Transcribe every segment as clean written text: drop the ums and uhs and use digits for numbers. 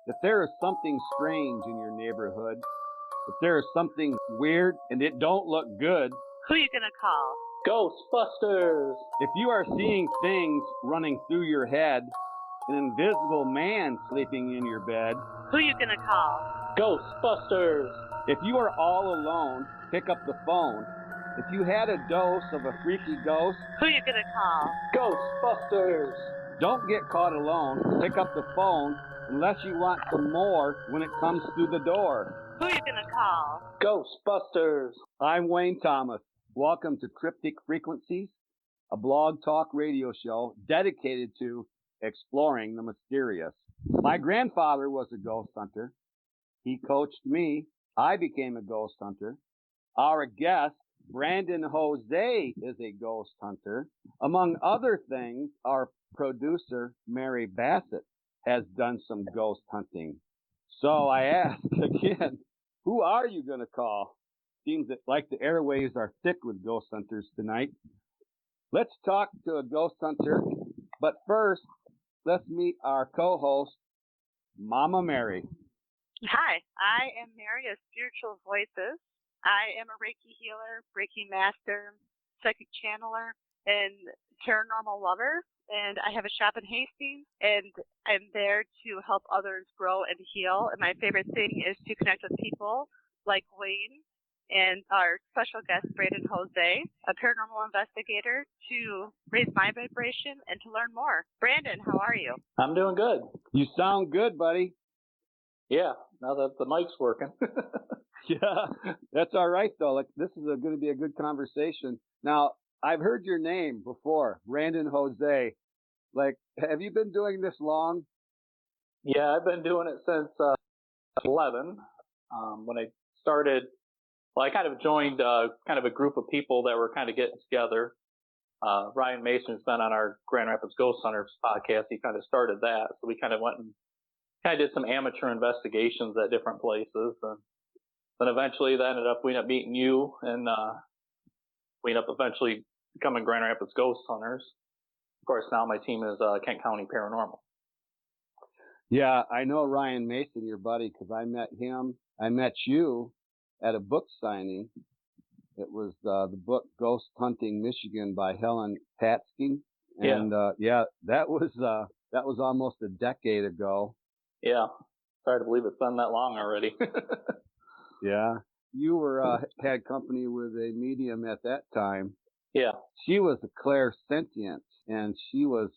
If there is something strange in your neighborhood, if there is something weird and it don't look good, who you gonna call? Ghostbusters! If you are seeing things running through your head, an invisible man sleeping in your bed, who you gonna call? Ghostbusters! If you are all alone, pick up the phone. If you had a dose of a freaky ghost, who you gonna call? Ghostbusters! Don't get caught alone. Pick up the phone unless you want some more when it comes through the door. Who you gonna call? Ghostbusters! I'm Wayne Thomas. Welcome to Cryptic Frequencies, a blog talk radio show dedicated to exploring the mysterious. My grandfather was a ghost hunter. He coached me. I became a ghost hunter. Our guest, Brandon Hoezee, is a ghost hunter. Among other things, our producer, Mary Bassett, has done some ghost hunting. So I ask again, who are you going to call? Seems that like the airwaves are thick with ghost hunters tonight. Let's talk to a ghost hunter, but first, let's meet our co-host, Mama Mary. Hi, I am Mary of Spiritual Voices. I am a Reiki healer, Reiki master, psychic channeler, and paranormal lover. And I have a shop in Hastings, and I'm there to help others grow and heal. And my favorite thing is to connect with people like Wayne and our special guest, Brandon Hoezee, a paranormal investigator, to raise my vibration and to learn more. Brandon, how are you? I'm doing good. You sound good, buddy. Yeah, now that the mic's working. Yeah, that's all right, though. Like, this is going to be a good conversation. Now, I've heard your name before, Brandon Hoezee. Like, have you been doing this long? Yeah, I've been doing it since 11. When I started, well, I kind of joined kind of a group of people that were kind of getting together. Ryan Mason, who's been on our Grand Rapids Ghost Hunters podcast, he kind of started that. So we kind of went and kind of did some amateur investigations at different places. And then eventually we ended up meeting you, and we ended up eventually becoming Grand Rapids Ghost Hunters. Of course, now my team is Kent County Paranormal. Yeah, I know Ryan Mason, your buddy, because I met him. I met you at a book signing. It was the book Ghost Hunting Michigan by Helen Patsky. And that was almost a decade ago. Yeah, hard to believe it's been that long already. Yeah, you were had company with a medium at that time. Yeah, she was a clairsentient, and she was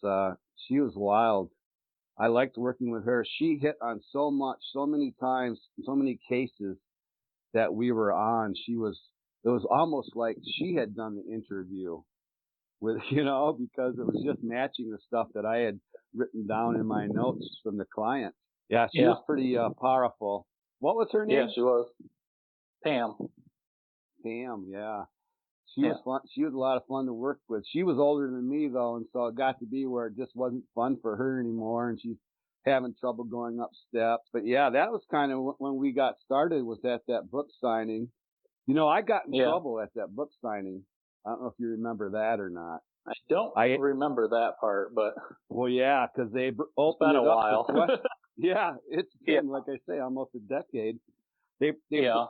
wild. I liked working with her. She hit on so many times, so many cases that we were on. It was almost like she had done the interview with, because it was just matching the stuff that I had written down in my notes from the client. Yeah, she was pretty powerful. What was her name? Yeah, she was. Pam, yeah. She was fun. She was a lot of fun to work with. She was older than me, though, and so it got to be where it just wasn't fun for her anymore, and she's having trouble going up steps. But yeah, that was kind of when we got started, was at that book signing. I got in trouble at that book signing. I don't know if you remember that or not. I don't remember that part, but... Well, yeah, because they opened it up. It's been a while. Yeah, it's been, like I say, almost a decade. They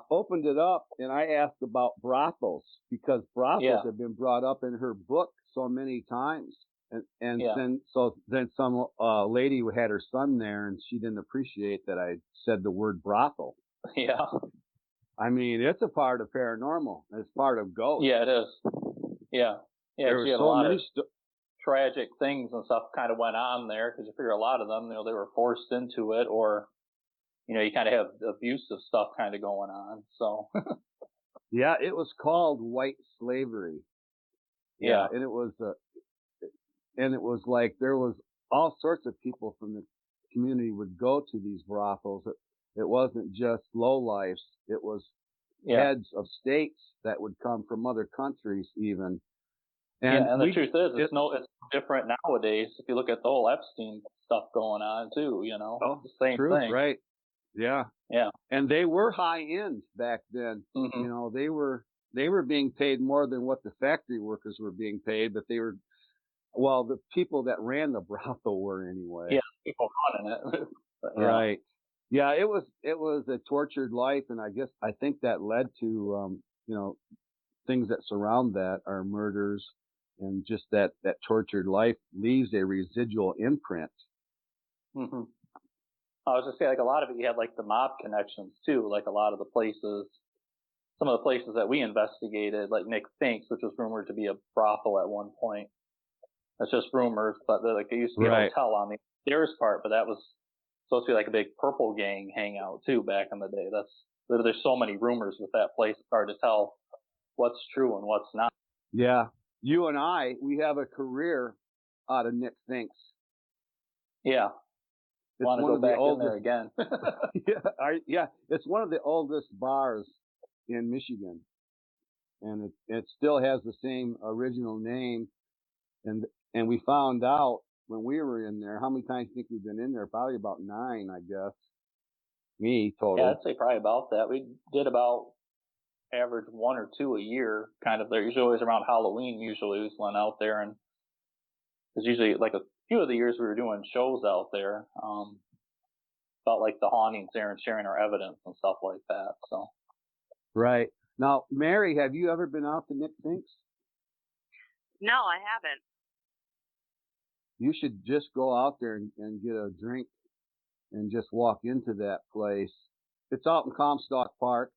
opened it up, and I asked about brothels, because brothels have been brought up in her book so many times. And then some lady who had her son there, and she didn't appreciate that I said the word brothel. Yeah. I mean, it's a part of paranormal. It's part of ghosts. Yeah, it is. Yeah. Yeah, there she had so a lot many of tragic things and stuff kind of went on there, because you figure a lot of them, they were forced into it, or, you kind of have abusive stuff kind of going on. So. Yeah, it was called white slavery. Yeah. And it was like there was all sorts of people from the community would go to these brothels. It wasn't just lowlifes. It was heads of states that would come from other countries even. And the truth is, it's different nowadays. If you look at the whole Epstein stuff going on too, Oh, the same thing. Right. Yeah. Yeah. And they were high end back then. Mm-hmm. They were being paid more than what the factory workers were being paid, but they were, the people that ran the brothel were anyway. Yeah, people running it. Right. Yeah, it was a tortured life, and I think that led to things that surround that are murders, and just that tortured life leaves a residual imprint. Hmm. I was just saying, like a lot of it, you had like the mob connections too. Like a lot of the places, some of the places that we investigated, like Nick Finks, which was rumored to be a brothel at one point. That's just rumors, but like there used to be a Right. hotel on the stairs part, but that was supposed to be like a big purple gang hangout too back in the day. There's so many rumors with that place. It's hard to tell what's true and what's not. Yeah. You and we have a career out of Nick Finks. Yeah. It's Want to one go of the back oldest, in there again. yeah, it's one of the oldest bars in Michigan, and it still has the same original name. And we found out when we were in there, how many times do you think we've been in there? Probably about 9, I guess. Me total. Yeah, I'd say probably about that. We did about average 1 or 2 a year. Kind of, they're usually always around Halloween. Usually, we just went out there, and it's usually like a few of the years we were doing shows out there. About like the hauntings there and sharing our evidence and stuff like that. So. Right. Now, Mary, have you ever been out to Nick Finks? No, I haven't. You should just go out there and get a drink and just walk into that place. It's out in Comstock Park.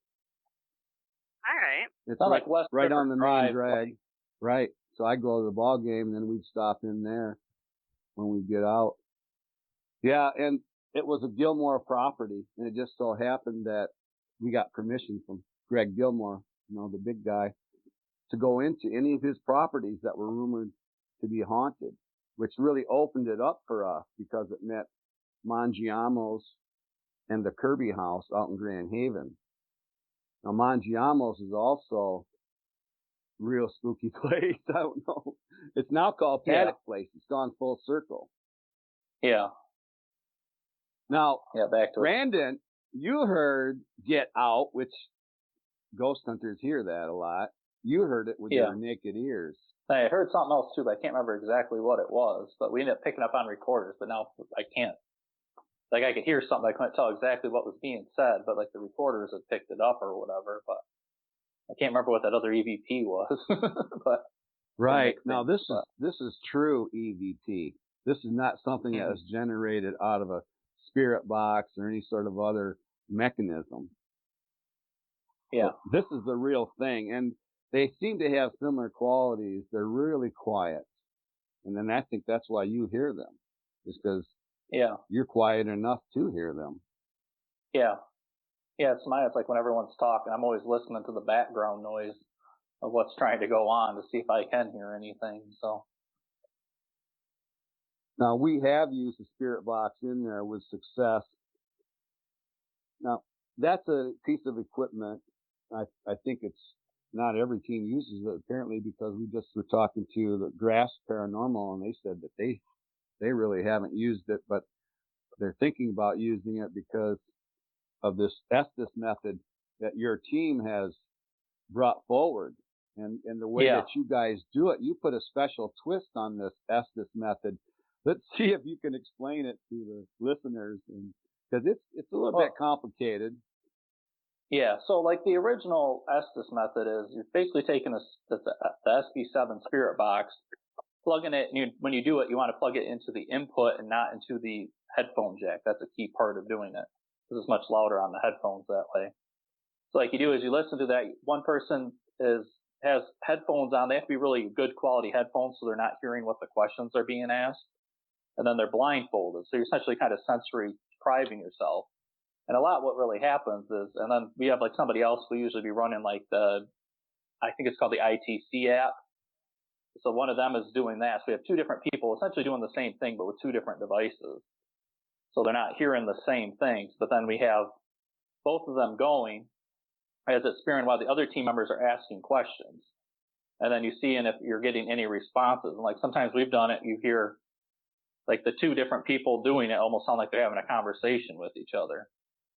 All right. It's Not right, like West right River on the Drive, main drag. Right. So I go to the ball game, and then we'd stop in there when we get out. Yeah, and it was a Gilmore property, and it just so happened that we got permission from Greg Gilmore, the big guy, to go into any of his properties that were rumored to be haunted, which really opened it up for us because it met Mangiamo's and the Kirby House out in Grand Haven. Now, Mangiamo's is also a real spooky place. I don't know. It's now called Paddock Place. It's gone full circle. Yeah. Now, back to Brandon, you heard Get Out, which ghost hunters hear that a lot. You heard it with your naked ears. I heard something else too, but I can't remember exactly what it was. But we ended up picking up on recorders, but now I can't. Like I could hear something, I couldn't tell exactly what was being said, but like the recorders had picked it up or whatever. But I can't remember what that other EVP was. But right now, this is true EVP. This is not something that is generated out of a spirit box or any sort of other mechanism. Yeah. So this is the real thing, and they seem to have similar qualities. They're really quiet, and then I think that's why you hear them, is because you're quiet enough to hear them. Yeah, it's like when everyone's talking, I'm always listening to the background noise of what's trying to go on to see if I can hear anything. So now we have used the spirit box in there with success. Now that's a piece of equipment. I think it's not every team uses it apparently, because we just were talking to the Grass Paranormal, and they said that they really haven't used it, but they're thinking about using it because of this Estes method that your team has brought forward, and the way that you guys do it. You put a special twist on this Estes method. Let's see if you can explain it to the listeners, and because it's a little bit complicated. Yeah, so like the original Estes method is you're basically taking the SB7 spirit box, plugging it, and when you do it, you want to plug it into the input and not into the headphone jack. That's a key part of doing it, because it's much louder on the headphones that way. So like you do is you listen to that. One person has headphones on. They have to be really good quality headphones, so they're not hearing what the questions are being asked. And then they're blindfolded, so you're essentially kind of sensory depriving yourself. And a lot what really happens is, and then we have like somebody else will usually be running like I think it's called the ITC app. So one of them is doing that. So we have 2 different people essentially doing the same thing, but with 2 different devices. So they're not hearing the same things, but then we have both of them going as it's spearing while the other team members are asking questions. And then you see if you're getting any responses. And like sometimes we've done it, you hear like the 2 different people doing it almost sound like they're having a conversation with each other.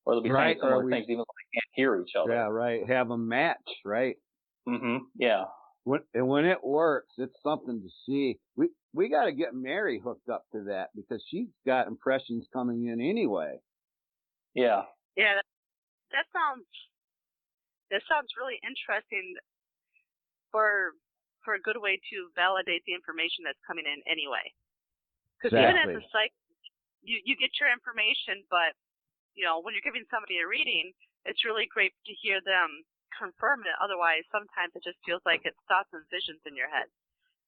Or they'll be saying similar things even though they can't hear each other. Yeah, right. Have a match, right? Yeah. When it works, it's something to see. We got to get Mary hooked up to that, because she's got impressions coming in anyway. Yeah. Yeah, that sounds really interesting for a good way to validate the information that's coming in anyway. Because even as a psychic, you get your information, but when you're giving somebody a reading, it's really great to hear them confirm it. Otherwise, sometimes it just feels like it's thoughts and visions in your head.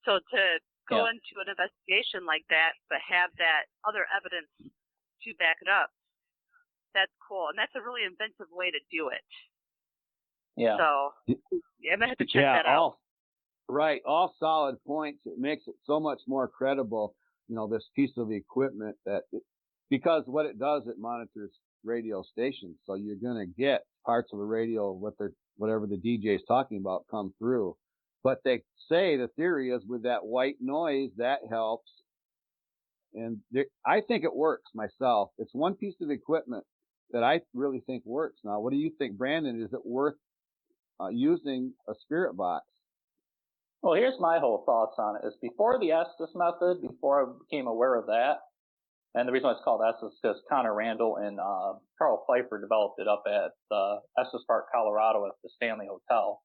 So to go into an investigation like that, but have that other evidence to back it up, that's cool. And that's a really inventive way to do it. Yeah. So, I'm going to have to check that out. Right. All solid points. It makes it so much more credible, this piece of equipment because what it does, it monitors radio stations. So you're going to get parts of the radio, whatever the DJ is talking about come through. But they say the theory is with that white noise, that helps. And I think it works myself. It's one piece of equipment that I really think works. Now, what do you think, Brandon? Is it worth using a spirit box? Well, here's my whole thoughts on it. Is before the Estes method, before I became aware of that, and the reason why it's called Estes is because Connor Randall and Carl Pfeiffer developed it up at Estes Park, Colorado, at the Stanley Hotel,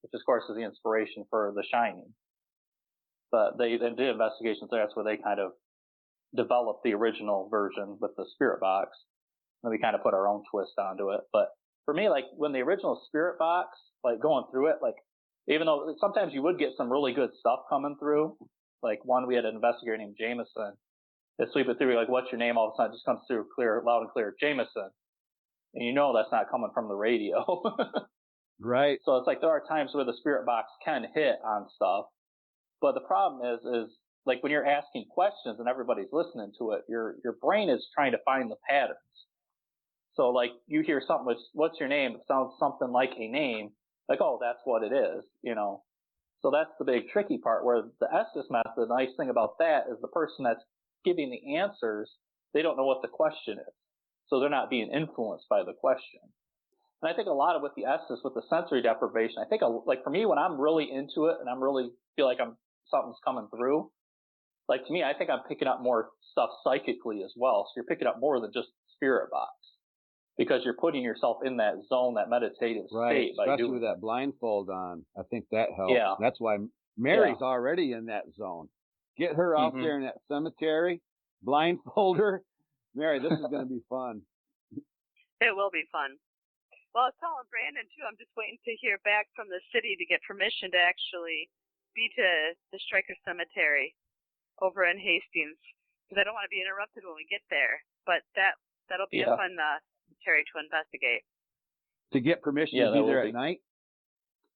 which of course is the inspiration for The Shining. But they did investigations there. That's where they kind of developed the original version with the spirit box. And we kind of put our own twist onto it. But for me, like when the original spirit box, like going through it, like even though sometimes you would get some really good stuff coming through, like one, we had an investigator named Jameson. They sweep it through, like, what's your name? All of a sudden it just comes through clear, loud and clear, Jameson. And that's not coming from the radio. Right. So it's like there are times where the spirit box can hit on stuff. But the problem is like when you're asking questions and everybody's listening to it, your brain is trying to find the patterns. So like you hear something which, what's your name? It sounds something like a name. Like, oh, that's what it is, So that's the big tricky part where the Estes method, the nice thing about that is the person that's giving the answers, they don't know what the question is. So they're not being influenced by the question. And I think a lot of with the Estes, with the sensory deprivation, I think like for me, when I'm really into it and I'm really feel like something's coming through, like to me, I think I'm picking up more stuff psychically as well. So you're picking up more than just spirit box. Because you're putting yourself in that zone, that meditative state. Right, especially with that blindfold on. I think that helps. Yeah. That's why Mary's already in that zone. Get her out there in that cemetery, blindfold her. Mary, this is going to be fun. It will be fun. Well, I was telling Brandon, too, I'm just waiting to hear back from the city to get permission to actually be to the Stryker Cemetery over in Hastings, because I don't want to be interrupted when we get there. But that'll be a fun cemetery to investigate. To get permission to be there at night?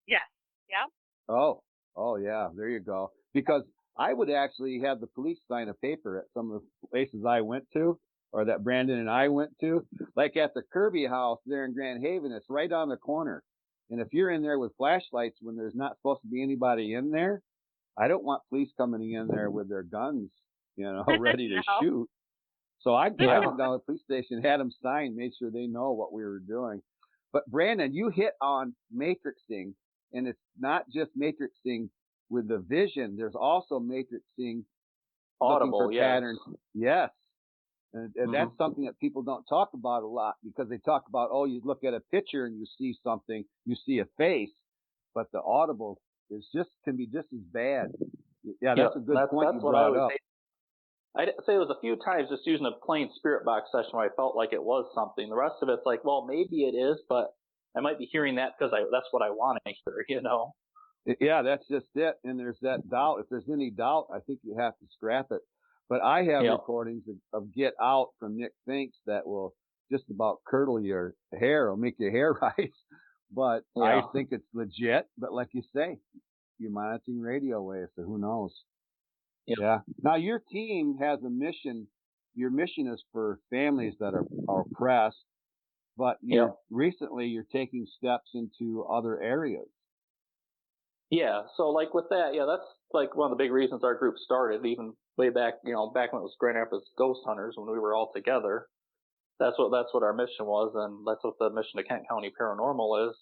Yes. Yeah. Oh, yeah. There you go. Because I would actually have the police sign a paper at some of the places I went to, or that Brandon and I went to. Like at the Kirby House there in Grand Haven, it's right on the corner. And if you're in there with flashlights when there's not supposed to be anybody in there, I don't want police coming in there with their guns, ready to shoot. So I went down to the police station, had them sign, made sure they know what we were doing. But Brandon, you hit on matrixing, and it's not just matrixing with the vision. There's also matrixing audible patterns. Yes. And that's something that people don't talk about a lot, because they talk about, you look at a picture and you see something, you see a face, but the audible can be just as bad. Yeah, that's a good point you brought up. I'd say it was a few times just using a plain spirit box session where I felt like it was something. The rest of it's like, well, maybe it is, but I might be hearing that because that's what I want to hear, Yeah, that's just it. And there's that doubt. If there's any doubt, I think you have to scrap it. But I have recordings of Get Out from Nick Finks that will just about curdle your hair or make your hair rise. But I think it's legit. But like you say, you're monitoring radio waves, so who knows? Yeah. Now your team has a mission. Your mission is for families that are oppressed, but recently you're taking steps into other areas. Yeah. So like with that, that's like one of the big reasons our group started, even way back, back when it was Grand Rapids Ghost Hunters, when we were all together. That's what our mission was, and that's what the mission of Kent County Paranormal is.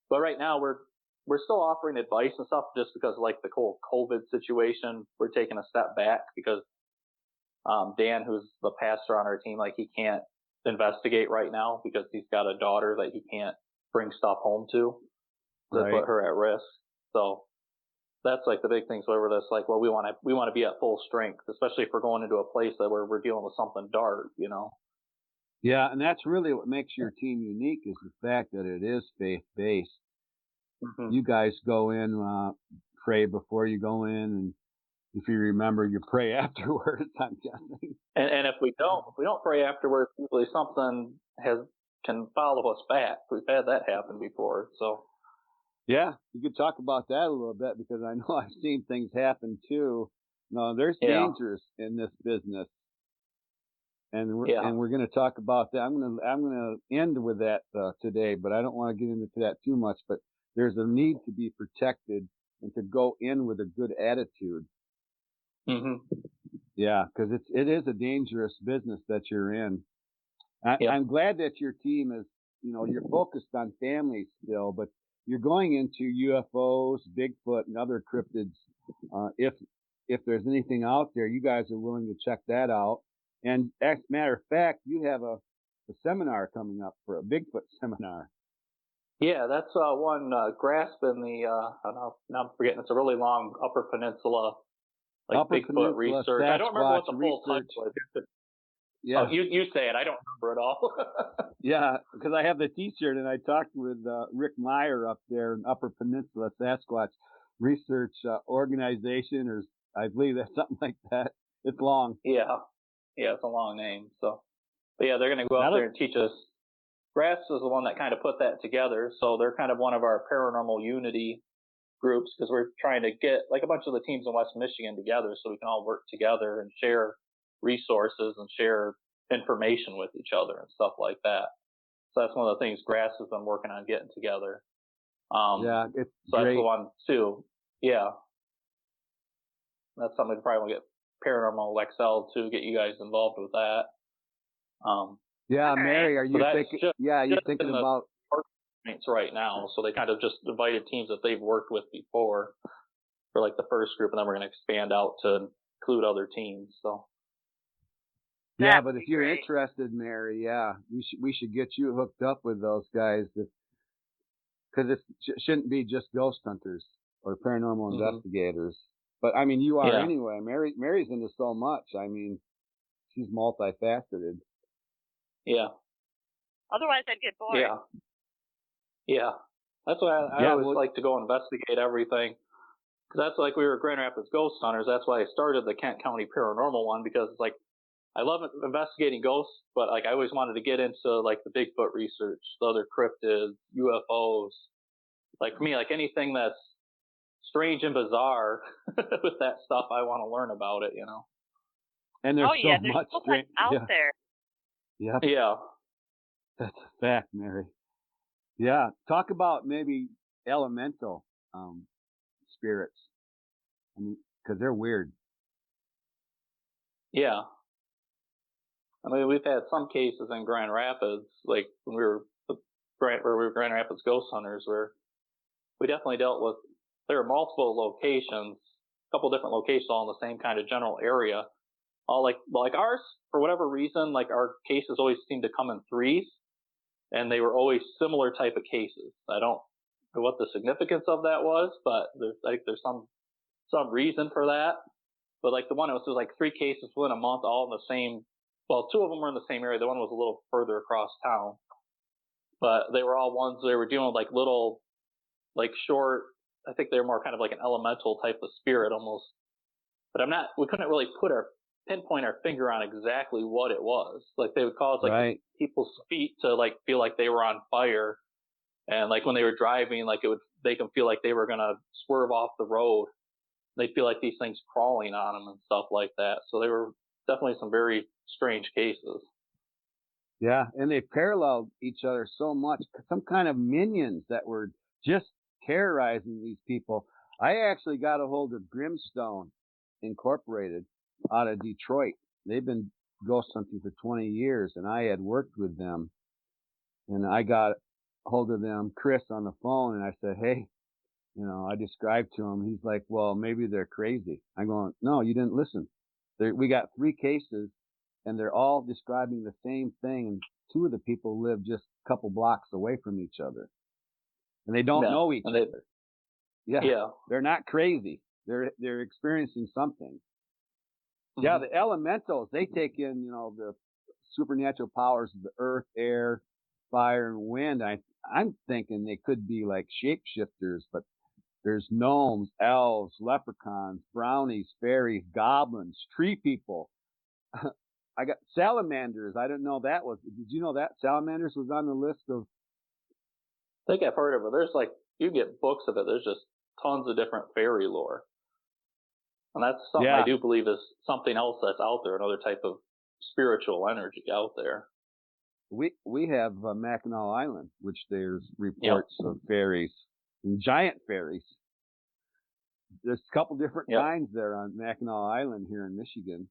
But right now we're still offering advice and stuff, just because of like the whole COVID situation. We're taking a step back because Dan, who's the pastor on our team, like he can't investigate right now because he's got a daughter that he can't bring stuff home to put her at risk. So that's like the big thing. So we're just like, well, we want to be at full strength, especially if we're going into a place that where we're dealing with something dark, you know. Yeah, and that's really what makes your team unique is the fact that it is faith-based. Mm-hmm. You guys go in, pray before you go in, and if you remember, you pray afterwards, I'm guessing. And if we don't pray afterwards, usually something can follow us back. We've had that happen before, so. Yeah, you could talk about that a little bit because I know I've seen things happen too. No, there's dangers in this business, and we're going to talk about that. I'm going to end with that today, but I don't want to get into that too much. But there's a need to be protected and to go in with a good attitude. Mm-hmm. Yeah, because it is a dangerous business that you're in. I'm glad that your team is, you're focused on families still, but you're going into UFOs, Bigfoot, and other cryptids. If there's anything out there, you guys are willing to check that out. And as a matter of fact, you have a seminar coming up for a Bigfoot seminar. Yeah, that's one grasp in the now I'm forgetting. It's a really long Upper Peninsula, like Upper Bigfoot Peninsula, research. Sasquatch I don't remember what the full research. title is. Yeah. Oh, you say it. I don't remember it all. Yeah, because I have the T-shirt, and I talked with Rick Meyer up there in Upper Peninsula Sasquatch Research Organization, or I believe that's something like that. It's long. Yeah, it's a long name. So, but yeah, they're going to go up there and teach us. Grass is the one that kind of put that together. So they're kind of one of our paranormal unity groups because we're trying to get like a bunch of the teams in West Michigan together so we can all work together and share resources and share information with each other and stuff like that. So that's one of the things Grass has been working on getting together. It's so great. That's the one too. Yeah, that's something we probably want to get Paranormal XL to get you guys involved with that. Mary, are you thinking? You're thinking about right now. So they kind of just invited teams that they've worked with before for like the first group, and then we're going to expand out to include other teams. So. Yeah, but if you're interested, Mary, we should get you hooked up with those guys because it shouldn't be just ghost hunters or paranormal investigators. But I mean, you are anyway. Mary's into so much. I mean, she's multifaceted. Yeah. Otherwise, I'd get bored. Yeah. That's why I always like to go investigate everything. Because that's like we were Grand Rapids Ghost Hunters. That's why I started the Kent County Paranormal one because it's like I love investigating ghosts, but like I always wanted to get into like the Bigfoot research, the other cryptids, UFOs. Like for me, like anything that's strange and bizarre with that stuff, I want to learn about it, And there's so much out there. Yep. Yeah. That's a fact, Mary. Yeah. Talk about maybe elemental spirits. I mean, because they're weird. Yeah. I mean, we've had some cases in Grand Rapids, like when we were Grand Rapids Ghost Hunters, where we definitely dealt with. There were multiple locations, a couple different locations, all in the same kind of general area. All like ours, for whatever reason, like our cases always seemed to come in threes, and they were always similar type of cases. I don't know what the significance of that was, but there's some reason for that. But like the one, it was like 3 cases within a month, all in the same. Well, 2 of them were in the same area. The one was a little further across town, but they were all ones they were dealing with like little, like short. I think they were more kind of like an elemental type of spirit almost. But we couldn't really pinpoint our finger on exactly what it was. Like they would cause like people's feet to like feel like they were on fire, and like when they were driving, like they can feel like they were gonna swerve off the road. They'd feel like these things crawling on them and stuff like that. So they were definitely some very strange cases. Yeah, and they paralleled each other so much. Some kind of minions that were just terrorizing these people. I actually got a hold of Grimstone Incorporated out of Detroit. They've been ghost hunting for 20 years, and I had worked with them. And I got a hold of them, Chris, on the phone, and I said, hey, I described to him. He's like, well, maybe they're crazy. I'm going, no, you didn't listen. We got 3 cases and they're all describing the same thing. And two of the people live just a couple blocks away from each other, and they don't know each other. Yeah, they're not crazy. They're experiencing something. Mm-hmm. Yeah, the elementals, they take in, the supernatural powers of the earth, air, fire, and wind. I'm thinking they could be like shapeshifters, but there's gnomes, elves, leprechauns, brownies, fairies, goblins, tree people. I got salamanders. I didn't know that was. Did you know that salamanders was on the list of? I think I've heard of it. There's you get books of it. There's just tons of different fairy lore. And that's something I do believe is something else that's out there, another type of spiritual energy out there. We have Mackinac Island, which there's reports of fairies, and giant fairies. There's a couple different kinds there on Mackinac Island here in Michigan.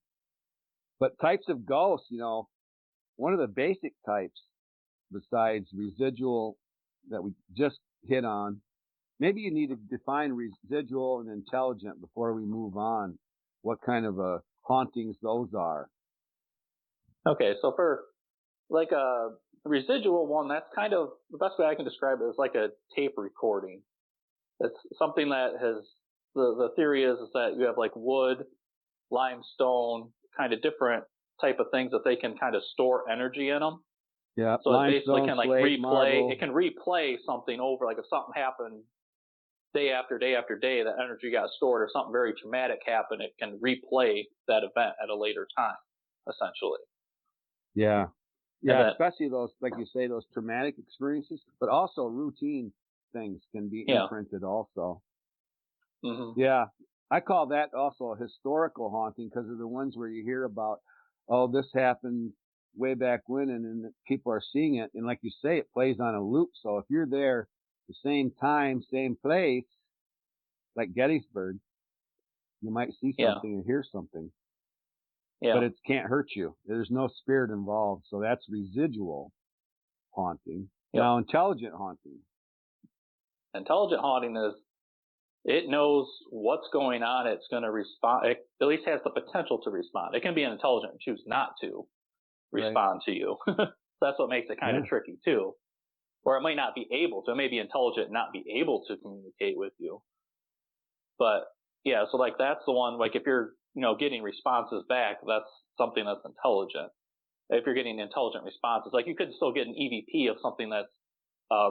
But types of ghosts, one of the basic types, besides residual that we just hit on, maybe you need to define residual and intelligent before we move on. What kind of hauntings those are? Okay, so for a residual one, that's kind of the best way I can describe it is like a tape recording. It's something that has the theory is that you have wood, limestone, kind of different type of things that they can kind of store energy in them. Yeah. So it basically can replay. Marble. It can replay something over. If something happened day after day after day, that energy got stored, or something very traumatic happened, it can replay that event at a later time, essentially. Yeah. Yeah, especially those, like you say, those traumatic experiences, but also routine things can be imprinted also. Mm-hmm. Yeah. I call that also a historical haunting because of the ones where you hear about, this happened way back when, and then people are seeing it. And like you say, it plays on a loop. So if you're there the same time, same place, like Gettysburg, you might see something and hear something. Yeah. But it can't hurt you. There's no spirit involved. So that's residual haunting. Yep. Now, intelligent haunting. Intelligent haunting is, it knows what's going on. It's going to respond. It at least has the potential to respond. It can be intelligent and choose not to respond to you. That's what makes it kind of tricky too. Or it might not be able to. It may be intelligent and not be able to communicate with you. But yeah, so that's the one, if you're, getting responses back, that's something that's intelligent. If you're getting intelligent responses, you could still get an EVP of something that's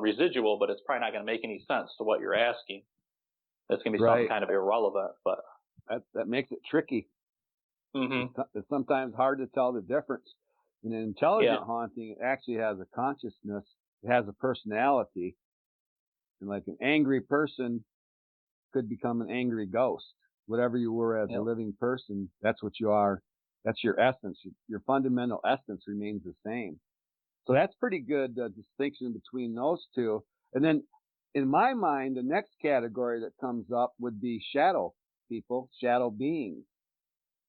residual, but it's probably not going to make any sense to what you're asking. It's going to be something kind of irrelevant, but that makes it tricky. Mm-hmm. It's sometimes hard to tell the difference. In an intelligent haunting, it actually has a consciousness. It has a personality. And an angry person could become an angry ghost. Whatever you were as a living person, that's what you are. That's your essence. Your fundamental essence remains the same. So that's pretty good distinction between those two. And then in my mind, the next category that comes up would be shadow people, shadow beings.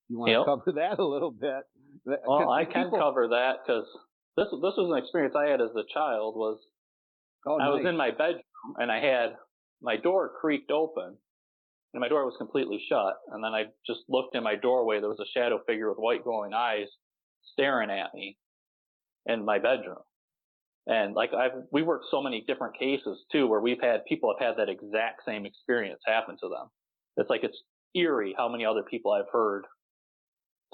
You want to cover that a little bit? Well, I can cover that because this was an experience I had as a child. I was in my bedroom and I had my door creaked open and my door was completely shut. And then I just looked in my doorway. There was a shadow figure with white glowing eyes staring at me in my bedroom. And we worked so many different cases too, where people have had that exact same experience happen to them. It's eerie how many other people I've heard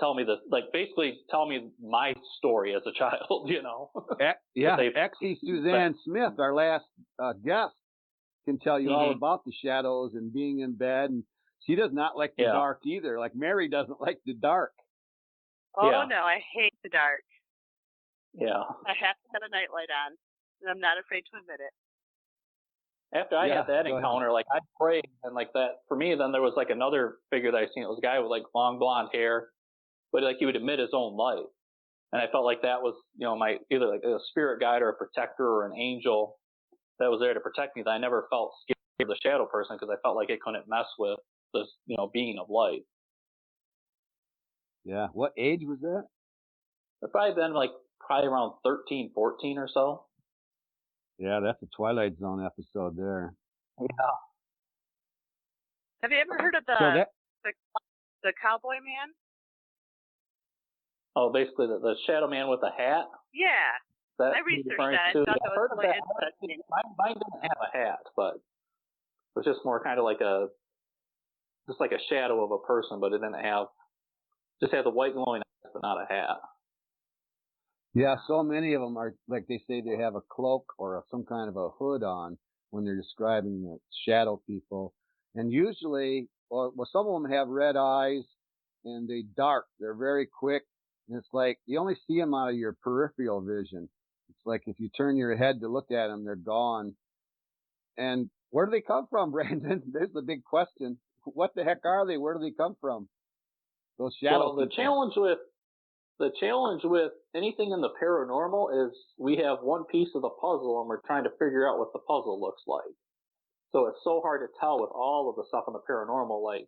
tell me this, basically tell me my story as a child, Exie Suzanne Smith, our last guest, can tell you all about the shadows and being in bed. And she does not like the dark either. Like Mary doesn't like the dark. Oh, no, I hate the dark. Yeah. I have to have a nightlight on, and I'm not afraid to admit it. After I had that encounter, I prayed, and that, for me, then there was another figure that I seen. It was a guy with long blonde hair, but he would emit his own light. And I felt like that was, my either a spirit guide or a protector or an angel that was there to protect me. That I never felt scared of the shadow person because I felt like it couldn't mess with this, being of light. Yeah. What age was that? I'd probably been probably around 13, 14 or so. Yeah, that's a Twilight Zone episode there. Yeah. Have you ever heard of the Cowboy Man? Oh, basically the shadow man with a hat. Yeah. That I researched that. I to, thought yeah, that I've was heard of really that. interesting. Mine didn't have a hat, but it was just more kind of like just like a shadow of a person, but it didn't have, just had the white glowing eyes, but not a hat. Yeah, so many of them are, like they say they have a cloak or some kind of a hood on when they're describing the shadow people. And usually, well, some of them have red eyes and they dark. They're very quick. And it's like you only see them out of your peripheral vision. It's like if you turn your head to look at them, they're gone. And where do they come from, Brandon? There's the big question. What the heck are they? Where do they come from? Those shadow Well, people. the challenge with anything in the paranormal is we have one piece of the puzzle and we're trying to figure out what the puzzle looks like. So it's so hard to tell with all of the stuff in the paranormal, like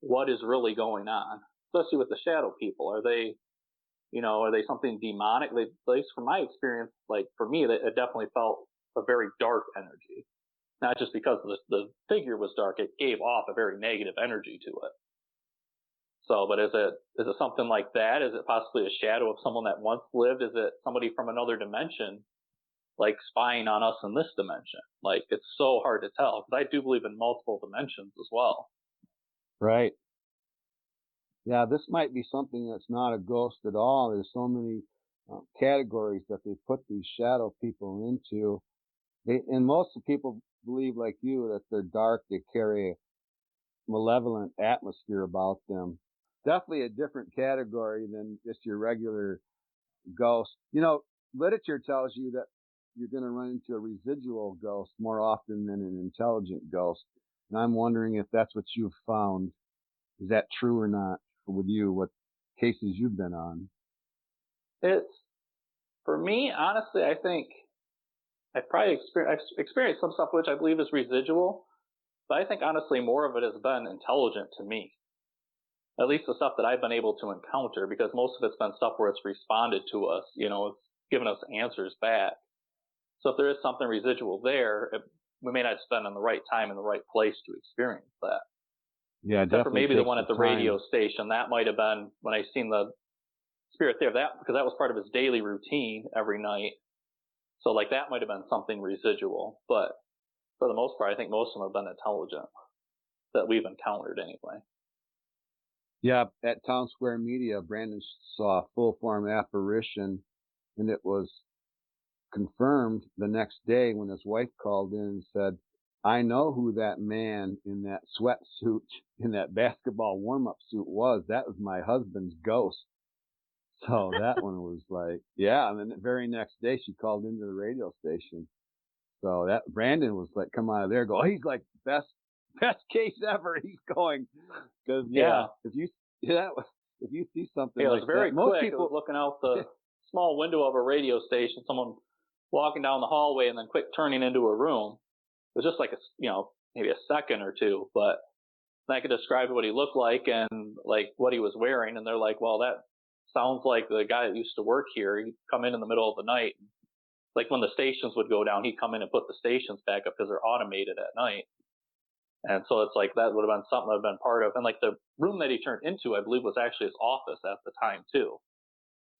what is really going on, especially with the shadow people. Are they, are they something demonic? They, at least from my experience, like for me, it definitely felt a very dark energy. Not just because the figure was dark, it gave off a very negative energy to it. So, but is it something like that? Is it possibly a shadow of someone that once lived? Is it somebody from another dimension, like spying on us in this dimension? Like, it's so hard to tell, because I do believe in multiple dimensions as well. Right. Yeah, this might be something that's not a ghost at all. There's so many categories that they put these shadow people into. And most of the people believe, like you, that they're dark. They carry a malevolent atmosphere about them. Definitely a different category than just your regular ghost. Literature tells you that you're going to run into a residual ghost more often than an intelligent ghost. And I'm wondering if that's what you've found. Is that true or not with you? What cases you've been on? It's, for me, honestly, I think I've experienced some stuff which I believe is residual, but I think honestly more of it has been intelligent to me. At least the stuff that I've been able to encounter, because most of it's been stuff where it's responded to us, it's given us answers back. So if there is something residual there, we may not spend in the right time in the right place to experience that. Yeah, except for maybe the one at the time. radio station. That might have been when I seen the spirit there. Because that was part of his daily routine every night. So like that might have been something residual. But for the most part, I think most of them have been intelligent that we've encountered anyway. Yeah, at Town Square Media, Brandon saw a full form apparition, and it was confirmed the next day when his wife called in and said, I know who that man in that sweatsuit, in that basketball warm-up suit was. That was my husband's ghost. So that one was like, yeah. And then the very next day she called into the radio station. So that Brandon was like, come out of there, go, oh, he's like best case ever. He's going, because if you see something it like was very that, maybe most people looking out the small window of a radio station, someone walking down the hallway and then quick turning into a room. It was just like maybe a second or two, but I could describe what he looked like and like what he was wearing, and they're like, well, that sounds like the guy that used to work here. He'd come in the middle of the night. Like when the stations would go down, he'd come in and put the stations back up because they're automated at night. And so it's like that would have been something that would have been part of. And like the room that he turned into, I believe, was actually his office at the time too.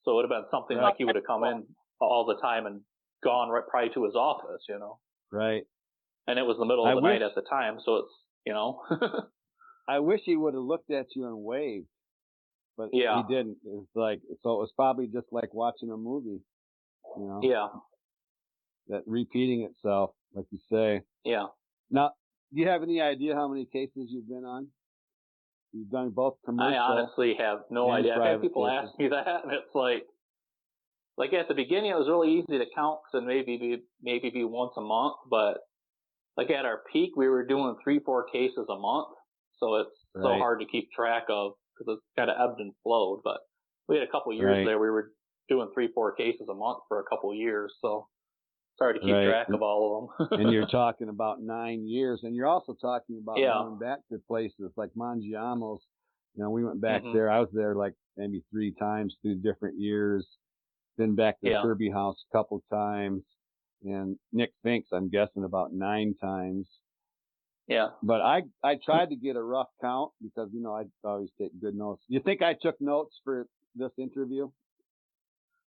So it would have been something like he would have come in all the time and gone right probably to his office, Right. And it was the middle of the night at the time, so it's, I wish he would have looked at you and waved, but he didn't. It was like, so it was probably just like watching a movie, Yeah. That repeating itself, like you say. Yeah. Now, do you have any idea how many cases you've been on? You've done both commercial. I honestly have no idea. I've had people cases. ask me that, and it's like at the beginning it was really easy to count because maybe be once a month, but like at our peak we were doing 3-4 cases a month, so it's so hard to keep track of because it's kind of ebbed and flowed. But we had a couple of years there we were doing 3-4 cases a month for a couple of years, so it's hard to keep track of all of them. And you're talking about 9 years, and you're also talking about going back to places like Mangiamo's. We went back there. I was there like maybe 3 times through different years. Been back to Kirby House a couple times, and Nick Finks, I'm guessing about 9 times. Yeah. But I tried to get a rough count because I always take good notes. You think I took notes for this interview?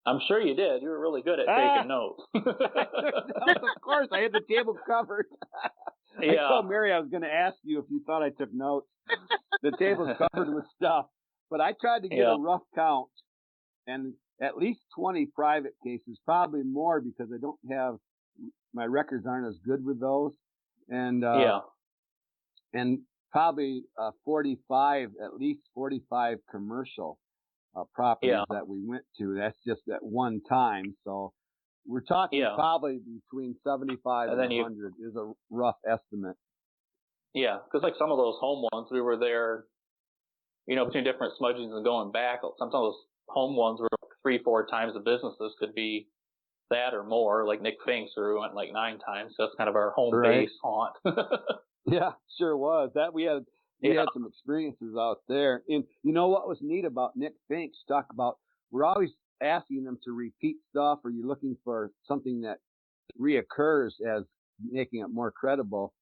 I'm sure you did. You were really good at taking notes. Of course, I had the table covered. Yeah. I told Mary I was going to ask you if you thought I took notes. The table's covered with stuff. But I tried to get a rough count, and at least 20 private cases, probably more because I don't have, my records aren't as good with those. And probably 45, at least 45 commercial properties that we went to. That's just at one time. So we're talking probably between 75 and 100 is a rough estimate. Yeah, because like some of those home ones, we were there, between different smudgings and going back. Some of those home ones were 3-4 times the businesses could be that or more. Like Nick Finks, where we went like 9 times. So that's kind of our home base haunt. Yeah, sure was. That we had some experiences out there. And you know what was neat about Nick Finks? Talk about, we're always asking them to repeat stuff, or you're looking for something that reoccurs as making it more credible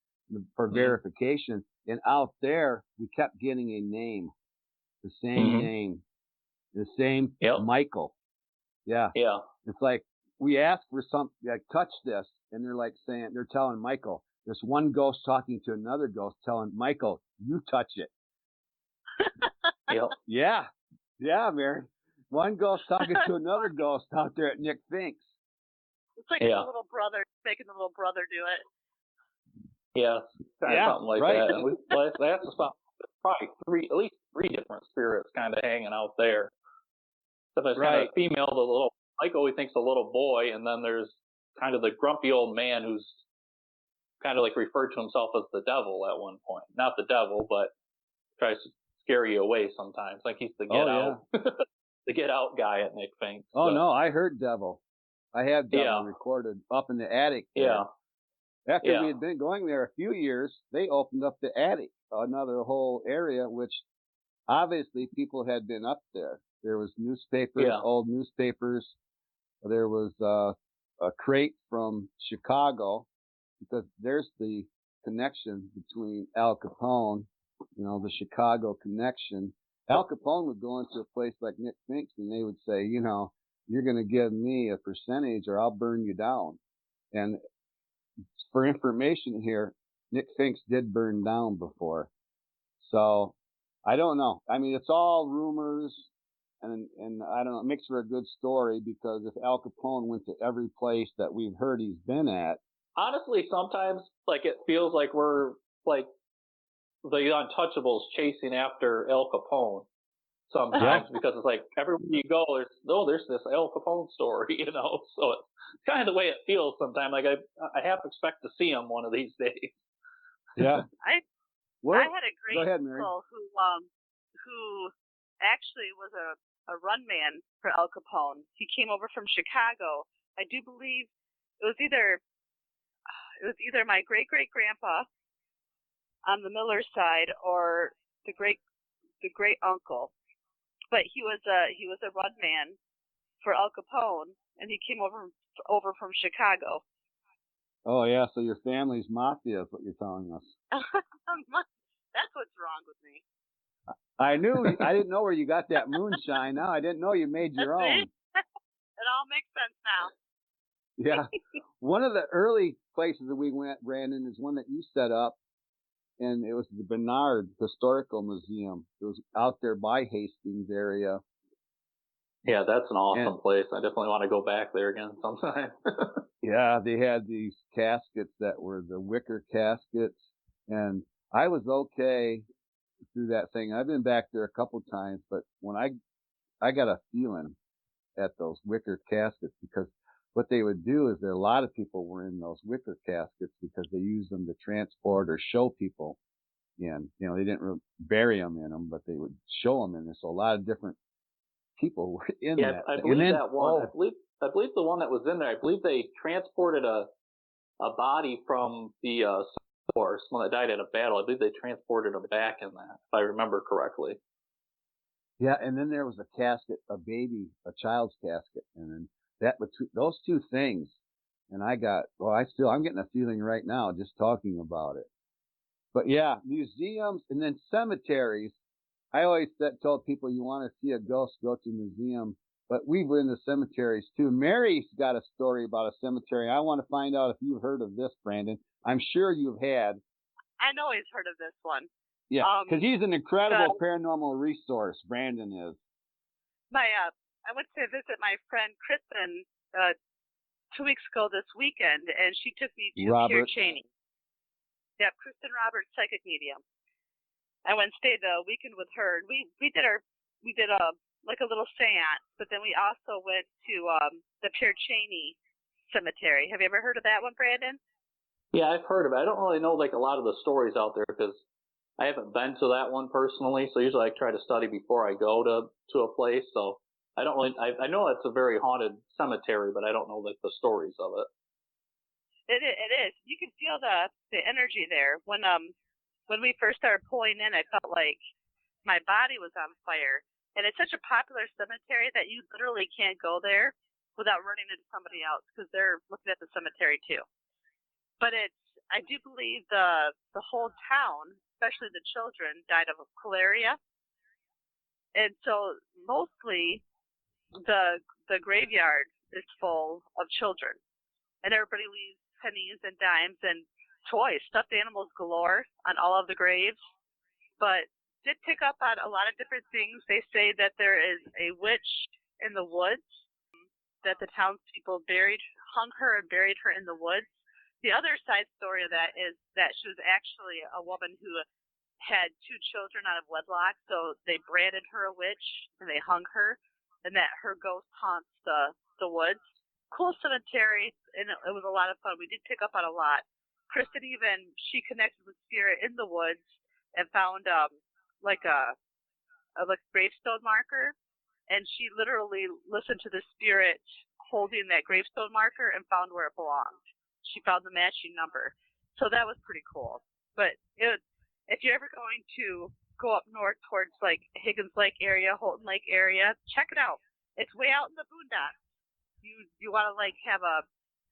for verification. And out there, we kept getting a name, the same name, the same Michael. Yeah. Yeah. It's like we ask for something like touch this, and they're telling Michael. There's one ghost talking to another ghost, telling Michael, "You touch it." Yeah, Mary. One ghost talking to another ghost out there at Nick Finks. It's like the little brother making the little brother do it. Yeah, something like that. And that's probably at least three different spirits kind of hanging out there. So there's kind of female, the little Michael, he thinks a little boy, and then there's kind of the grumpy old man who's kind of like referred to himself as the devil at one point. Not the devil, but tries to scare you away sometimes. Like he's the the get out guy at Nick Finks. Oh, no, I heard devil. I had devil recorded up in the attic there. Yeah. After we had been going there a few years, they opened up the attic, another whole area, which obviously people had been up there. There was newspapers, old newspapers. There was a crate from Chicago, because there's the connection between Al Capone, the Chicago connection. Al Capone would go into a place like Nick Finks, and they would say, you're going to give me a percentage or I'll burn you down. And for information here, Nick Finks did burn down before. So I don't know. I mean, it's all rumors, and I don't know. It makes for a good story, because if Al Capone went to every place that we've heard he's been at, honestly, sometimes like it feels like we're like the Untouchables chasing after Al Capone. Sometimes because it's like everywhere you go, there's this Al Capone story, So it's kind of the way it feels sometimes. Like I half expect to see him one of these days. Yeah. I had a great uncle who actually was a run man for Al Capone. He came over from Chicago. I do believe it was either my great grandpa on the Miller side or the great uncle. But he was a run man for Al Capone, and he came over from Chicago. Oh yeah, so your family's mafia is what you're telling us. That's what's wrong with me. I didn't know where you got that moonshine. Now I didn't know you made your own. It all makes sense now. Yeah. One of the early places that we ran in is one that you set up, and it was the Bernard Historical Museum. It was out there by Hastings area. Yeah, that's an awesome place. I definitely want to go back there again sometime. Yeah, they had these caskets that were the wicker caskets, and I was okay through that thing. I've been back there a couple times, but when I got a feeling at those wicker caskets, because what they would do is that a lot of people were in those wicker caskets because they used them to transport or show people in. They didn't really bury them in them, but they would show them in there. So a lot of different people were in that. I believe that one. I believe the one that was in there. I believe they transported a body from the source, one that died in a battle. I believe they transported him back in that, if I remember correctly. Yeah, and then there was a casket, a child's casket, and then that between those two things, and I'm getting a feeling right now just talking about it. But yeah, museums and then cemeteries. I always told people, you want to see a ghost, go to a museum. But we've been to cemeteries too. Mary's got a story about a cemetery. I want to find out if you've heard of this, Brandon. I'm sure you've had. I know he's heard of this one. Yeah, because he's an incredible paranormal resource. Brandon is. I went to visit my friend Kristen 2 weeks ago this weekend, and she took me to Pier Cheney. Yeah, Kristen Roberts, psychic medium. I went and stayed a weekend with her. We did a little seance, but then we also went to the Pier Cheney cemetery. Have you ever heard of that one, Brandon? Yeah, I've heard of it. I don't really know like a lot of the stories out there because I haven't been to that one personally. So usually I try to study before I go to a place. So I don't really. I know it's a very haunted cemetery, but I don't know like the stories of it. It is. You can feel the energy there. When we first started pulling in, I felt like my body was on fire. And it's such a popular cemetery that you literally can't go there without running into somebody else because they're looking at the cemetery too. But I do believe the whole town, especially the children, died of malaria. And so mostly the graveyard is full of children. And everybody leaves pennies and dimes and toys, stuffed animals galore on all of the graves. But did pick up on a lot of different things. They say that there is a witch in the woods, that the townspeople hung her and buried her in the woods. The other side story of that is that she was actually a woman who had 2 children out of wedlock, so they branded her a witch and they hung her, and that her ghost haunts the woods. Cool cemetery, and it was a lot of fun. We did pick up on a lot. Kristen she connected with spirit in the woods and found like a gravestone marker, and she literally listened to the spirit holding that gravestone marker and found where it belonged. She found the matching number. So that was pretty cool. But if you're ever going to go up north towards like Higgins Lake area, Holton Lake area, check it out. It's way out in the boondocks. You want to like have a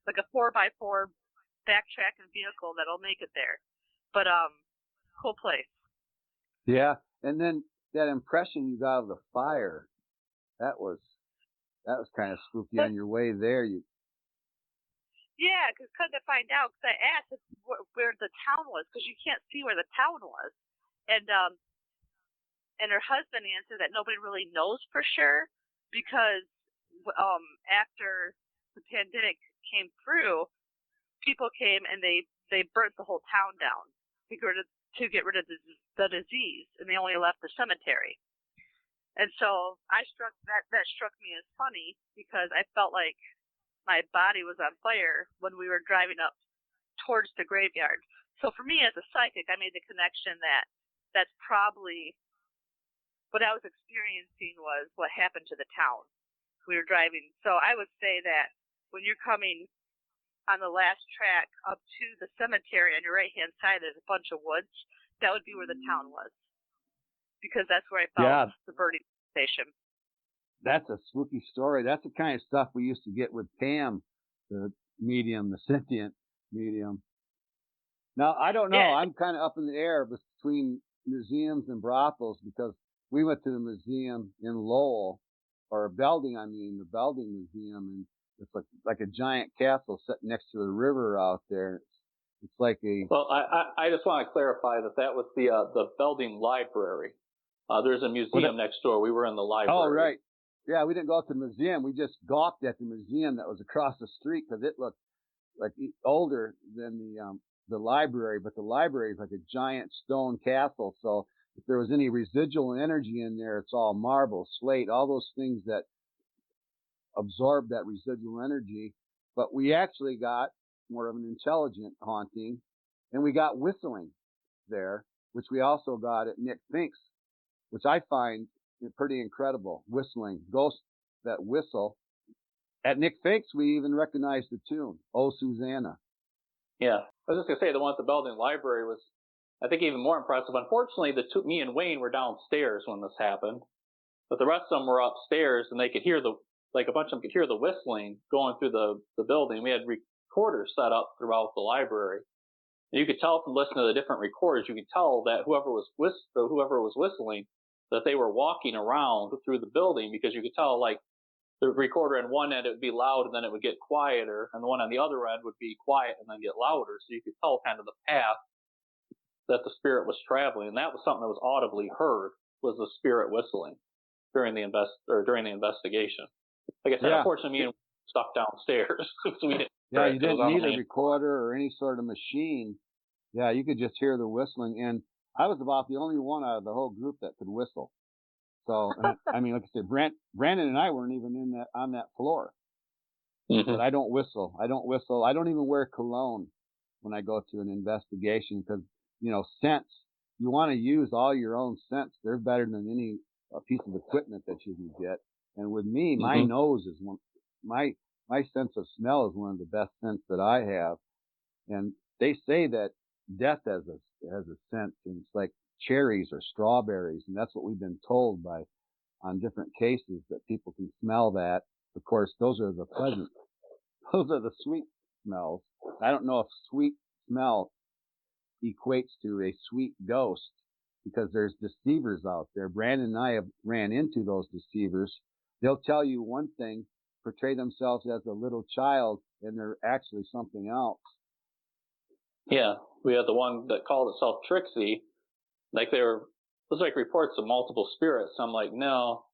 4x4 backtracking vehicle that'll make it there. But cool place. Yeah, and then that impression you got of the fire, that was kind of spooky on your way there. Yeah, because come to find out, because I asked where the town was, because you can't see where the town was, and her husband answered that nobody really knows for sure, because after the pandemic came through, people came and they burnt the whole town down to get rid of the disease, and they only left the cemetery. And so that struck me as funny because I felt like my body was on fire when we were driving up towards the graveyard. So for me as a psychic, I made the connection that that's probably what I was experiencing was what happened to the town. We were driving. So I would say that when you're coming on the last track up to the cemetery on your right-hand side, there's a bunch of woods. That would be where the town was, because that's where I found the birding station. That's a spooky story. That's the kind of stuff we used to get with Pam, the medium, the sentient medium. Now, I don't know. I'm kind of up in the air between museums and brothels because we went to the museum in Lowell, or Belding, the Belding Museum, and it's like a giant castle set next to the river out there. It's like a... Well, I just want to clarify that was the Belding Library. There's a museum next door. We were in the library. Oh, right. Yeah, we didn't go to the museum. We just gawked at the museum that was across the street because it looked like older than the library. But the library is like a giant stone castle. So if there was any residual energy in there, it's all marble, slate, all those things that absorb that residual energy. But we actually got more of an intelligent haunting, and we got whistling there, which we also got at Nick Fink's, which I find pretty incredible. Whistling, ghosts that whistle. At Nick Fink's, we even recognized the tune, "Oh Susanna." Yeah, I was just gonna say the one at the Belding Library was, I think, even more impressive. Unfortunately, me and Wayne were downstairs when this happened, but the rest of them were upstairs, and they could hear a bunch of them could hear the whistling going through the building. We had recorders set up throughout the library, and you could tell from listening to the different recorders, you could tell that whoever was whistling that they were walking around through the building, because you could tell, like, the recorder on one end, it would be loud and then it would get quieter, and the one on the other end would be quiet and then get louder. So you could tell kind of the path that the spirit was traveling. And that was something that was audibly heard, was the spirit whistling during the investigation. Like I said, unfortunately, me and stuck downstairs. So we didn't. Yeah, you didn't need a recorder or any sort of machine. Yeah, you could just hear the whistling. And I was about the only one out of the whole group that could whistle. So, I mean, like I said, Brandon and I weren't even on that floor. Mm-hmm. But I don't whistle. I don't even wear cologne when I go to an investigation because, scents, you want to use all your own scents. They're better than any piece of equipment that you can get. And with me, my nose is my sense of smell is one of the best scents that I have. And they say that death has a scent, and it's like cherries or strawberries, and that's what we've been told on different cases, that people can smell that. Of course, those are the sweet smells. I don't know if sweet smell equates to a sweet ghost, because there's deceivers out there. Brandon and I have ran into those deceivers. They'll tell you one thing, portray themselves as a little child, and they're actually something else. Yeah, we had the one that called itself Trixie. Like it was like reports of multiple spirits. So I'm like, no,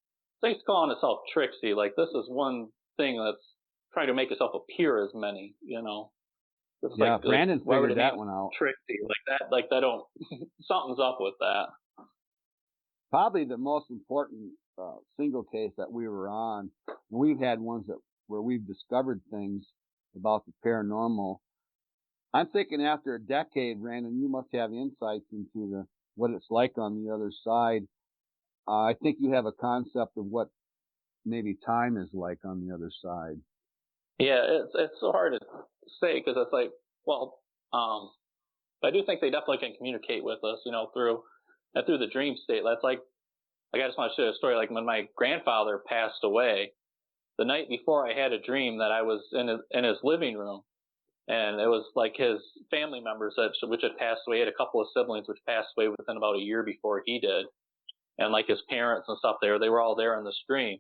thanks for calling itself Trixie. Like, this is one thing that's trying to make itself appear as many, It's yeah, Brandon figured that one out. Trixie, like that don't, something's up with that. Probably the most important single case that we were on. We've had ones where we've discovered things about the paranormal. I'm thinking after a decade, Brandon, you must have insights into what it's like on the other side. I think you have a concept of what maybe time is like on the other side. Yeah, it's so hard to say, because it's like, well, I do think they definitely can communicate with us, through the dream state. That's like I just want to share a story. Like when my grandfather passed away, the night before, I had a dream that I was in his living room. And it was like his family members which had passed away. He had a couple of siblings which passed away within about a year before he did. And like his parents and stuff they were all there in the stream.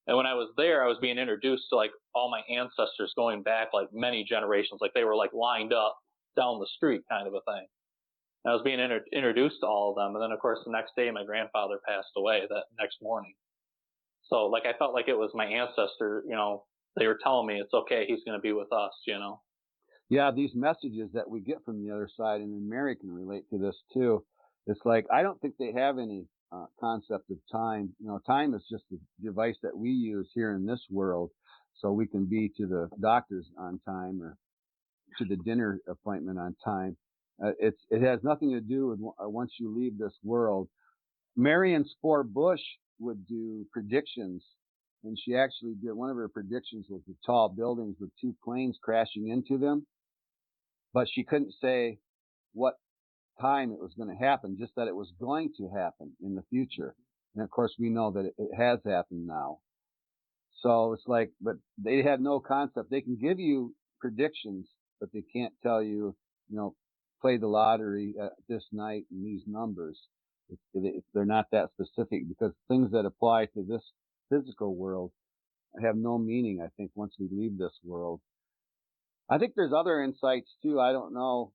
And when I was there, I was being introduced to like all my ancestors going back like many generations. Like they were like lined up down the street kind of a thing. And I was being introduced to all of them. And then of course the next day my grandfather passed away that next morning. So like I felt like it was my ancestor, they were telling me it's okay, he's going to be with us, Yeah, these messages that we get from the other side, and then Mary can relate to this too. It's like, I don't think they have any concept of time. Time is just a device that we use here in this world, so we can be to the doctor's on time or to the dinner appointment on time. It has nothing to do with once you leave this world. Marion Spore Bush would do predictions, and she actually did, one of her predictions was the tall buildings with two planes crashing into them. But she couldn't say what time it was going to happen, just that it was going to happen in the future. And of course, we know that it has happened now. So it's like, but they had no concept. They can give you predictions, but they can't tell you, play the lottery this night and these numbers. They're not that specific, because things that apply to this physical world have no meaning, I think, once we leave this world. I think there's other insights too. I don't know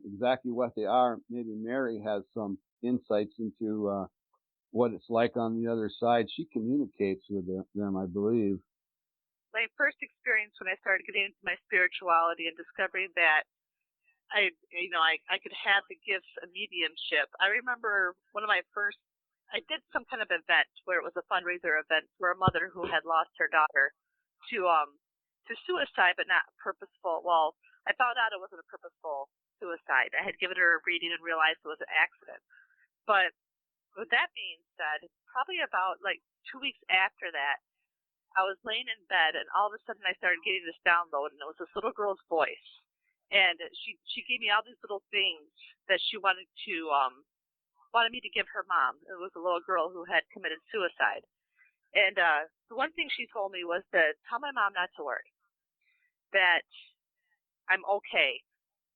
exactly what they are. Maybe Mary has some insights into what it's like on the other side. She communicates with them, I believe. My first experience when I started getting into my spirituality and discovering that I could have the gifts of mediumship. I remember I did some kind of event where it was a fundraiser event for a mother who had lost her daughter to suicide, but not purposeful. Well, I found out it wasn't a purposeful suicide. I had given her a reading and realized it was an accident. But with that being said, probably about like 2 weeks after that, I was laying in bed, and all of a sudden I started getting this download, and it was this little girl's voice. And she gave me all these little things that she wanted me to give her mom. It was a little girl who had committed suicide. And the one thing she told me was to tell my mom not to worry, that I'm okay.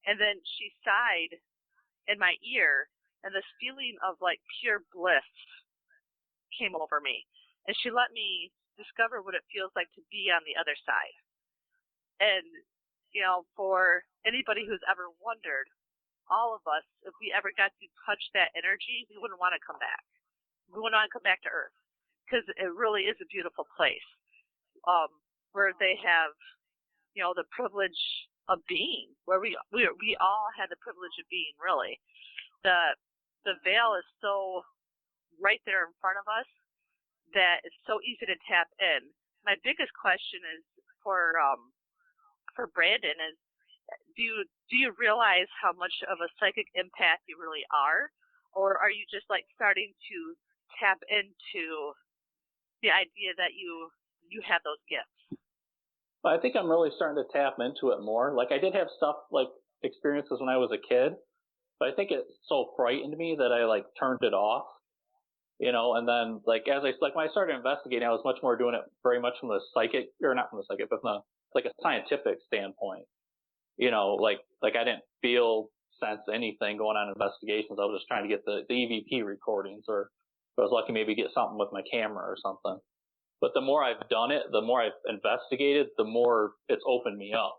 And then she sighed in my ear, and this feeling of like pure bliss came over me, and she let me discover what it feels like to be on the other side. And, you know, for anybody who's ever wondered, all of us, if we ever got to touch that energy, we wouldn't want to come back. We wouldn't want to come back to Earth, because it really is a beautiful place, where they have, you know, the privilege of being, where we all had the privilege of being, really. The veil is so right there in front of us that it's so easy to tap in. My biggest question is for Brandon is, do you realize how much of a psychic empath you really are, or are you just like starting to tap into the idea that you have those gifts? Well, I think I'm really starting to tap into it more. Like, I did have stuff like experiences when I was a kid, but I think it so frightened me that I like turned it off, you know. And then like when I started investigating, I was much more doing it very much from the psychic, or not from the psychic, but from like a scientific standpoint. You know, like I didn't feel, sense anything going on in investigations. I was just trying to get the EVP recordings, or if I was lucky, maybe get something with my camera or something. But the more I've done it, the more I've investigated, the more it's opened me up,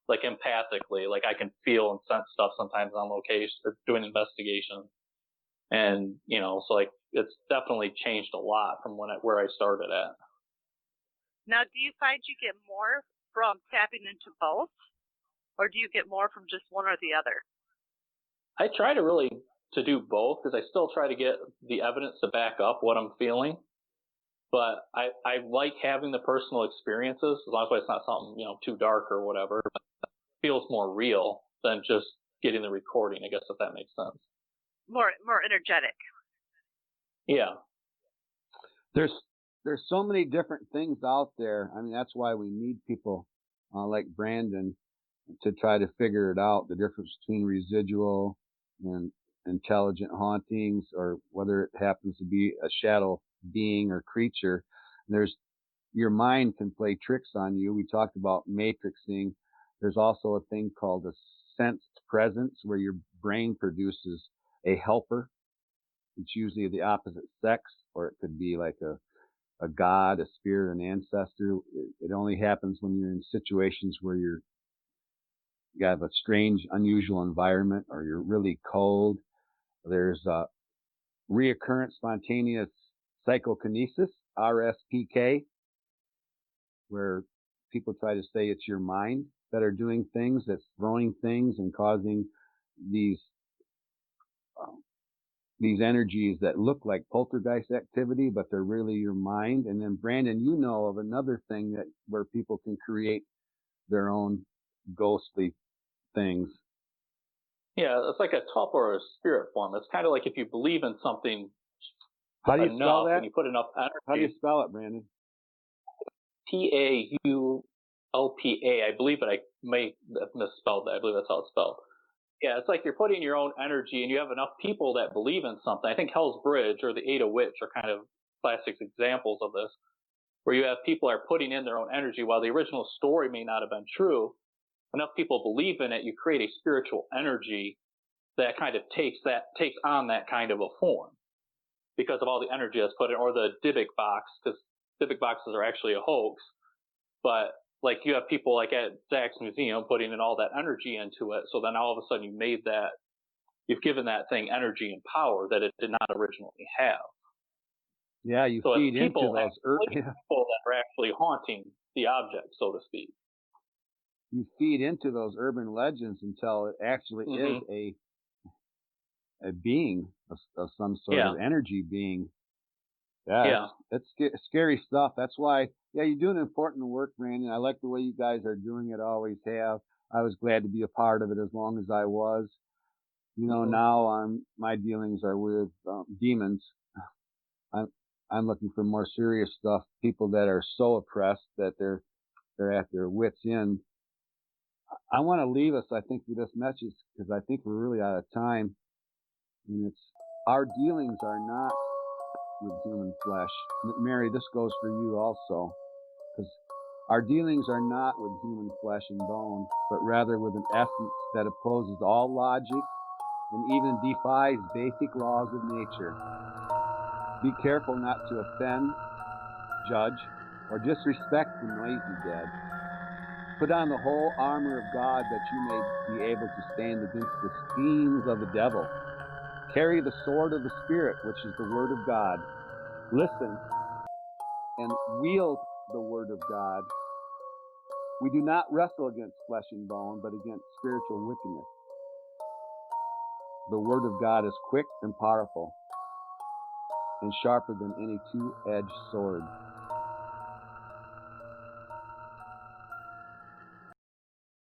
like empathically. Like I can feel and sense stuff sometimes on location or doing investigations. And, you know, so like it's definitely changed a lot from where I started at. Now, do you find you get more from tapping into both, or do you get more from just one or the other? I try to do both, because I still try to get the evidence to back up what I'm feeling. But I like having the personal experiences, as long as it's not something, you know, too dark or whatever. It feels more real than just getting the recording, I guess, if that makes sense. More energetic. Yeah. There's so many different things out there. I mean, that's why we need people like Brandon to try to figure it out, the difference between residual and intelligent hauntings, or whether it happens to be a shadow being or creature. Your mind can play tricks on you. We talked about matrixing. There's also a thing called a sensed presence, where your brain produces a helper. It's usually the opposite sex, or it could be like a god, a spirit, an ancestor. It only happens when you're in situations where you have a strange, unusual environment, or you're really cold. There's reoccurrent spontaneous psychokinesis, RSPK, where people try to say it's your mind that are doing things, that's throwing things and causing these energies that look like poltergeist activity, but they're really your mind. And then Brandon, you know of another thing where people can create their own ghostly things. Yeah, it's like a top or a spirit form. It's kind of like if you believe in something How do you enough spell that? and you put enough energy. How do you spell it, Brandon? Paulpa. I believe it. I may have misspelled that. I believe that's how it's spelled. Yeah, it's like you're putting your own energy, and you have enough people that believe in something. I think Hell's Bridge or the Ada Witch are kind of classic examples of this, where you have people are putting in their own energy. While the original story may not have been true, enough people believe in it, you create a spiritual energy that kind of takes on that kind of a form because of all the energy that's put in, or the Dybbuk box, because Dybbuk boxes are actually a hoax. But like you have people like at Zach's museum putting in all that energy into it. So then all of a sudden you've given that thing energy and power that it did not originally have. Yeah, you feed into those people that are actually haunting the object, so to speak. You feed into those urban legends until it actually is a being of some sort of energy being. Yeah. It's scary stuff. That's why, you're doing important work, Brandon. I like the way you guys are doing it, always have. I was glad to be a part of it as long as I was. You know, now my dealings are with demons. I'm looking for more serious stuff, people that are so oppressed that they're at their wits' end. I want to leave us, I think, with this message, because I think we're really out of time. And it's, our dealings are not with human flesh. Mary, this goes for you also, because our dealings are not with human flesh and bone, but rather with an essence that opposes all logic and even defies basic laws of nature. Be careful not to offend, judge, or disrespect the noisy dead. Put on the whole armor of God that you may be able to stand against the schemes of the devil. Carry the sword of the Spirit, which is the Word of God. Listen and wield the Word of God. We do not wrestle against flesh and bone, but against spiritual wickedness. The Word of God is quick and powerful and sharper than any two-edged sword.